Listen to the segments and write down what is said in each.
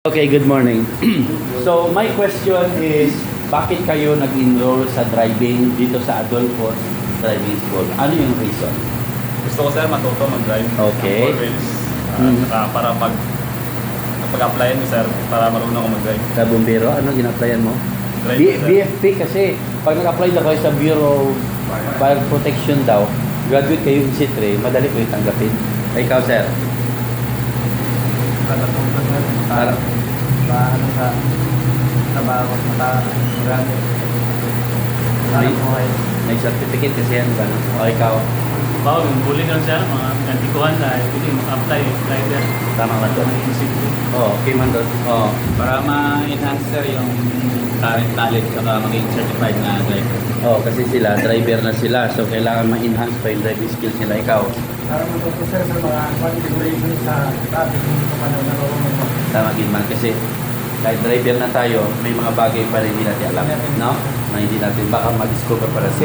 Okay, good morning. So, my question is, bakit kayo nag-enroll sa driving dito sa Adolfo Driving School? Ano yung reason? Gusto ko sir matuto mag-drive. Okay. Ng four wheels. Saka para pag-applyan mo sir, para marunong ako mag-drive. Sa bumbero, ano gina-applyan mo? Drive, sir. BFP kasi, pag nag-apply na kayo sa Bureau of Fire Protection daw, graduate kayo in C3, madali ko yung tanggapin. Ikaw, sir? Katatunan na Para, ano sa trabaho at marami. Para May- buhay. may certificate kasi yan ba? No? O ikaw, Bago, bully lang siya, mga kantikuhan na, pwede mag-apply, driver. tama ka doon. Oo, okay man doon. Oo. Para ma-enhance sir yung current knowledge saka maging certified na driver. Oh, kasi sila, driver na sila. So, kailangan ma-enhance pa yung driving skills nila. Ikaw, Para matuto sir sa mga configuration sa traffic hindi ko man narunong mo. tama din man. Kasi kahit driver na tayo, may mga bagay pa rin hindi natin alam. No? Na hindi natin baka mag-discover para sa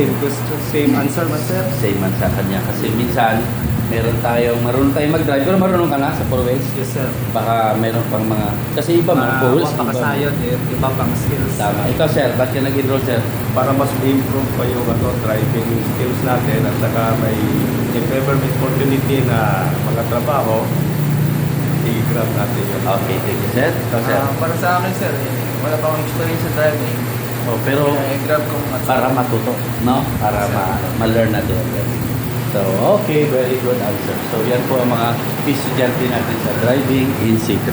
Same answer man sir. same man sa kanya. Kasi minsan, meron tayong, marunong tayong mag-drive. Pero marunong ka na sa four wheels. Yes sir. Baka meron pang mga, kasi iba mga four wheels. iba- iba pang skills. Tama. Ikaw, sir, ba't ka nag-enroll, sir? Para mas improve pa yung driving skills natin at saka may if ever may opportunity na mga trabaho, i-grab natin yun. Okay, thank you, sir. Ikaw, sir. Para sa akin sir, wala pa akong experience sa driving. Oh, pero grab ko para matuto, no? Para ma-learn natin. So, okay, very good answer. So, yan po ang mga estudyante natin sa driving in C3.